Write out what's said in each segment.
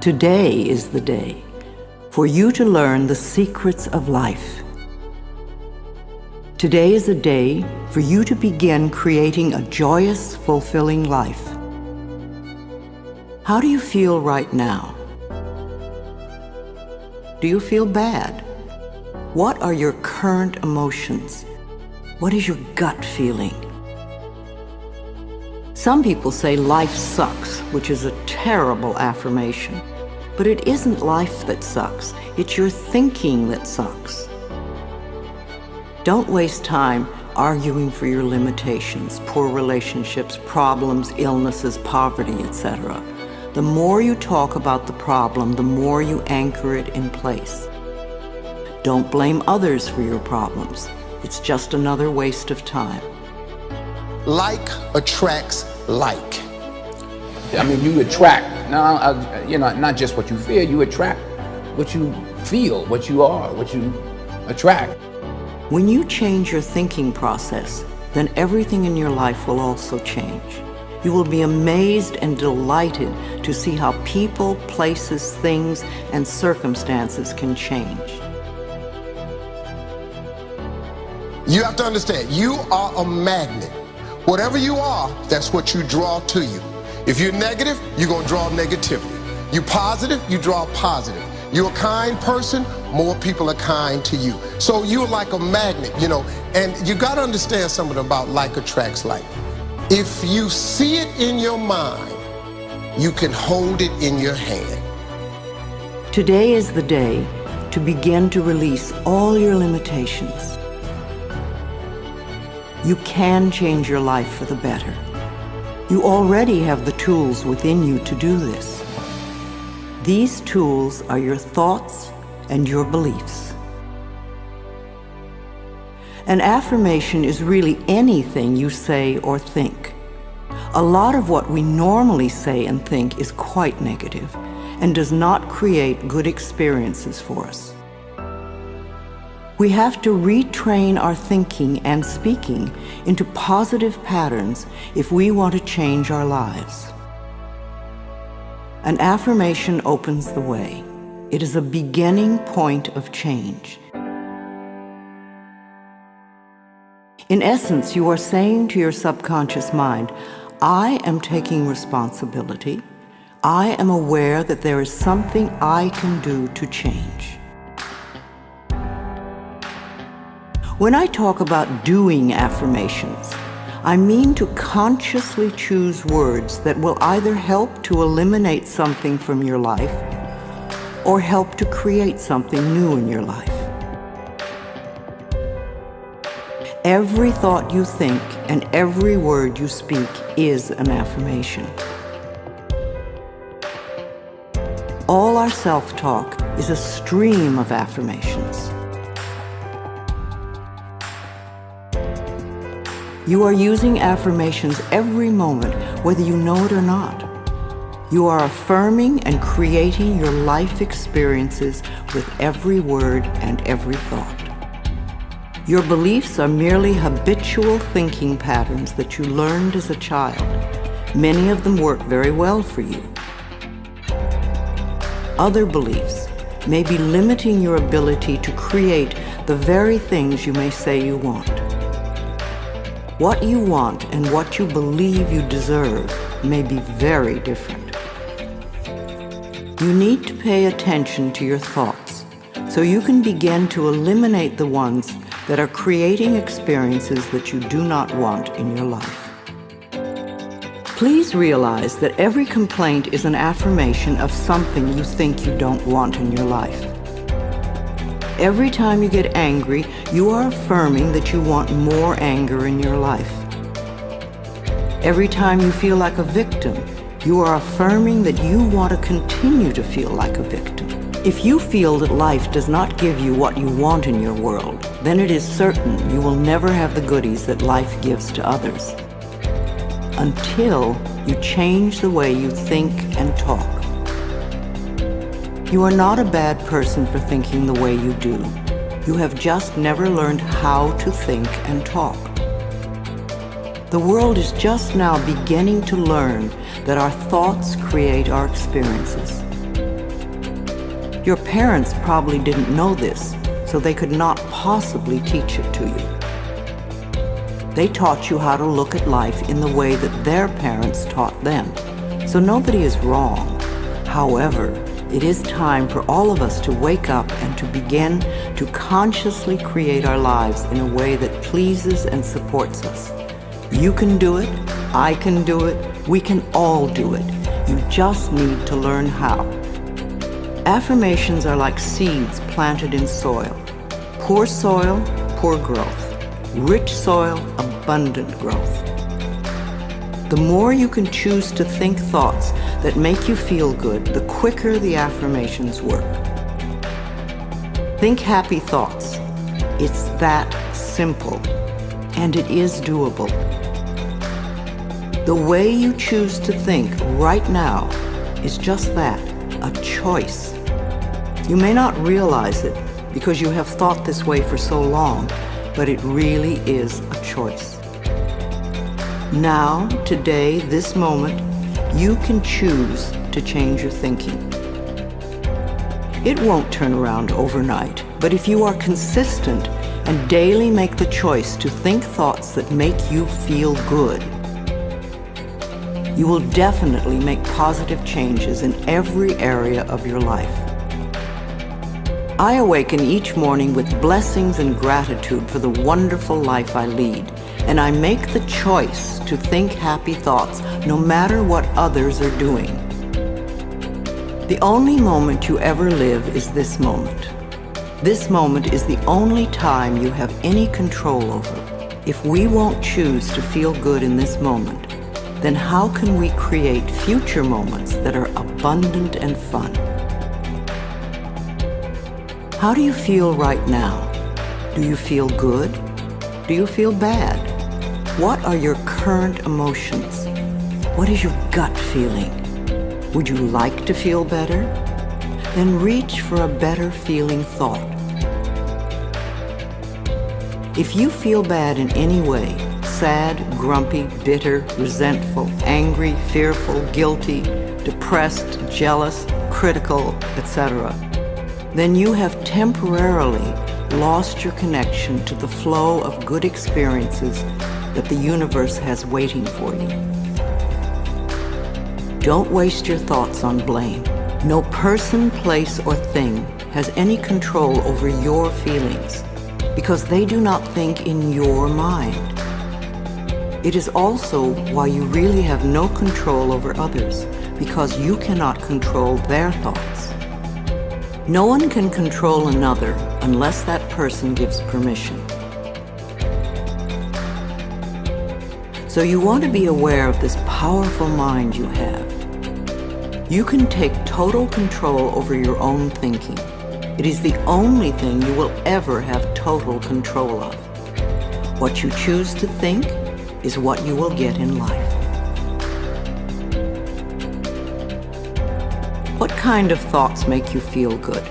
Today is the day for you to learn the secrets of life. Today is a day for you to begin creating a joyous, fulfilling life. How do you feel right now? Do you feel bad? What are your current emotions? What is your gut feeling? Some people say life sucks, which is a terrible affirmation. But it isn't life that sucks, it's your thinking that sucks. Don't waste time arguing for your limitations, poor relationships, problems, illnesses, poverty, etc. The more you talk about the problem, the more you anchor it in place. Don't blame others for your problems. It's just another waste of time. Like attracts like. I mean, you attract, not just what you feel, you attract what you feel, what you are, what you attract. When you change your thinking process, then everything in your life will also change. You will be amazed and delighted to see how people, places, things, and circumstances can change. You have to understand, you are a magnet. Whatever you are, that's what you draw to you. If you're negative, you're going to draw negativity. You're positive, you draw positive. You're a kind person, more people are kind to you. So you're like a magnet, and you got to understand something about like attracts like. If you see it in your mind, you can hold it in your hand. Today is the day to begin to release all your limitations. You can change your life for the better. You already have the tools within you to do this. These tools are your thoughts and your beliefs. An affirmation is really anything you say or think. A lot of what we normally say and think is quite negative and does not create good experiences for us. We have to retrain our thinking and speaking into positive patterns if we want to change our lives. An affirmation opens the way. It is a beginning point of change. In essence, you are saying to your subconscious mind, I am taking responsibility. I am aware that there is something I can do to change. When I talk about doing affirmations, I mean to consciously choose words that will either help to eliminate something from your life or help to create something new in your life. Every thought you think and every word you speak is an affirmation. All our self-talk is a stream of affirmations. You are using affirmations every moment, whether you know it or not. You are affirming and creating your life experiences with every word and every thought. Your beliefs are merely habitual thinking patterns that you learned as a child. Many of them work very well for you. Other beliefs may be limiting your ability to create the very things you may say you want. What you want and what you believe you deserve may be very different. You need to pay attention to your thoughts so you can begin to eliminate the ones that are creating experiences that you do not want in your life. Please realize that every complaint is an affirmation of something you think you don't want in your life. Every time you get angry, you are affirming that you want more anger in your life. Every time you feel like a victim, you are affirming that you want to continue to feel like a victim. If you feel that life does not give you what you want in your world, then it is certain you will never have the goodies that life gives to others. Until you change the way you think and talk. You are not a bad person for thinking the way you do. You have just never learned how to think and talk. The world is just now beginning to learn that our thoughts create our experiences. Your parents probably didn't know this, so they could not possibly teach it to you. They taught you how to look at life in the way that their parents taught them. So nobody is wrong. However, it is time for all of us to wake up and to begin to consciously create our lives in a way that pleases and supports us. You can do it, I can do it, we can all do it. You just need to learn how. Affirmations are like seeds planted in soil. Poor soil, poor growth. Rich soil, abundant growth. The more you can choose to think thoughts that make you feel good, the quicker the affirmations work. Think happy thoughts. It's that simple, and it is doable. The way you choose to think right now is just that, a choice. You may not realize it because you have thought this way for so long, but it really is a choice. Now, today, this moment, you can choose to change your thinking. It won't turn around overnight, but if you are consistent and daily make the choice to think thoughts that make you feel good, you will definitely make positive changes in every area of your life. I awaken each morning with blessings and gratitude for the wonderful life I lead, and I make the choice to think happy thoughts no matter what others are doing. The only moment you ever live is this moment. This moment is the only time you have any control over. If we won't choose to feel good in this moment, then how can we create future moments that are abundant and fun? How do you feel right now? Do you feel good? Do you feel bad? What are your current emotions? What is your gut feeling? Would you like to feel better? Then reach for a better feeling thought. If you feel bad in any way, sad, grumpy, bitter, resentful, angry, fearful, guilty, depressed, jealous, critical, etc., then you have temporarily lost your connection to the flow of good experiences that the universe has waiting for you. Don't waste your thoughts on blame. No person, place, or thing has any control over your feelings because they do not think in your mind. It is also why you really have no control over others, because you cannot control their thoughts. No one can control another unless that person gives permission. So you want to be aware of this powerful mind you have. You can take total control over your own thinking. It is the only thing you will ever have total control of. What you choose to think is what you will get in life. What kind of thoughts make you feel good?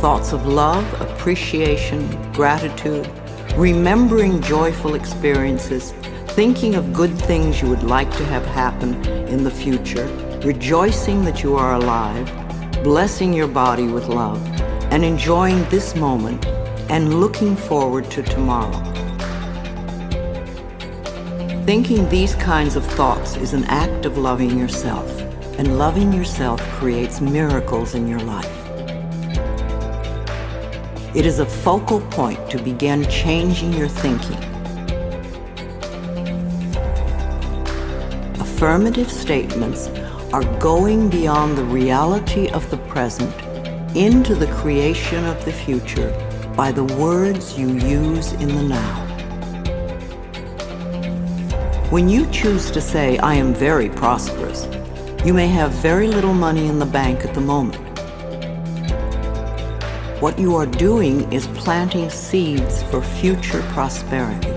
Thoughts of love, appreciation, gratitude, remembering joyful experiences, thinking of good things you would like to have happen in the future, rejoicing that you are alive, blessing your body with love, and enjoying this moment and looking forward to tomorrow. Thinking these kinds of thoughts is an act of loving yourself, and loving yourself creates miracles in your life. It is a focal point to begin changing your thinking. Affirmative statements are going beyond the reality of the present into the creation of the future by the words you use in the now. When you choose to say, "I am very prosperous," you may have very little money in the bank at the moment. What you are doing is planting seeds for future prosperity.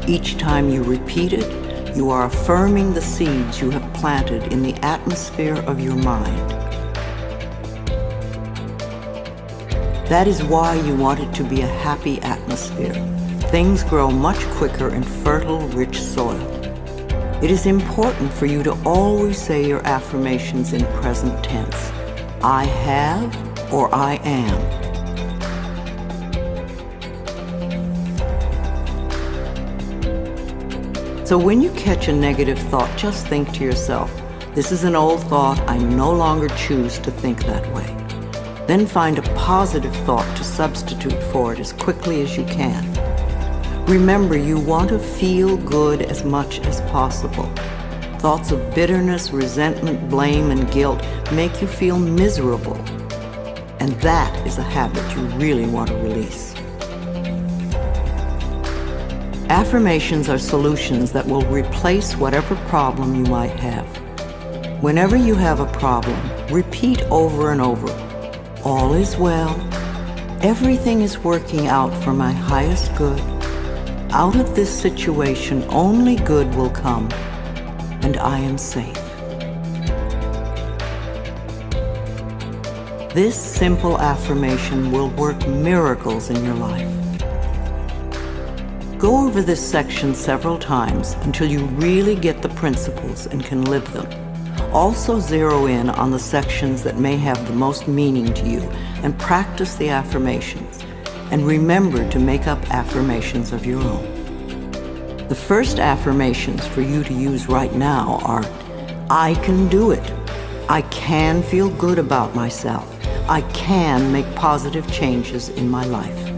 Each time you repeat it, you are affirming the seeds you have planted in the atmosphere of your mind. That is why you want it to be a happy atmosphere. Things grow much quicker in fertile, rich soil. It is important for you to always say your affirmations in present tense. I have or I am. So when you catch a negative thought, just think to yourself, this is an old thought, I no longer choose to think that way. Then find a positive thought to substitute for it as quickly as you can. Remember, you want to feel good as much as possible. Thoughts of bitterness, resentment, blame, and guilt make you feel miserable. And that is a habit you really want to release. Affirmations are solutions that will replace whatever problem you might have. Whenever you have a problem, repeat over and over, all is well, everything is working out for my highest good, out of this situation only good will come, and I am safe. This simple affirmation will work miracles in your life. Go over this section several times until you really get the principles and can live them. Also zero in on the sections that may have the most meaning to you and practice the affirmations. And remember to make up affirmations of your own. The first affirmations for you to use right now are, I can do it. I can feel good about myself. I can make positive changes in my life.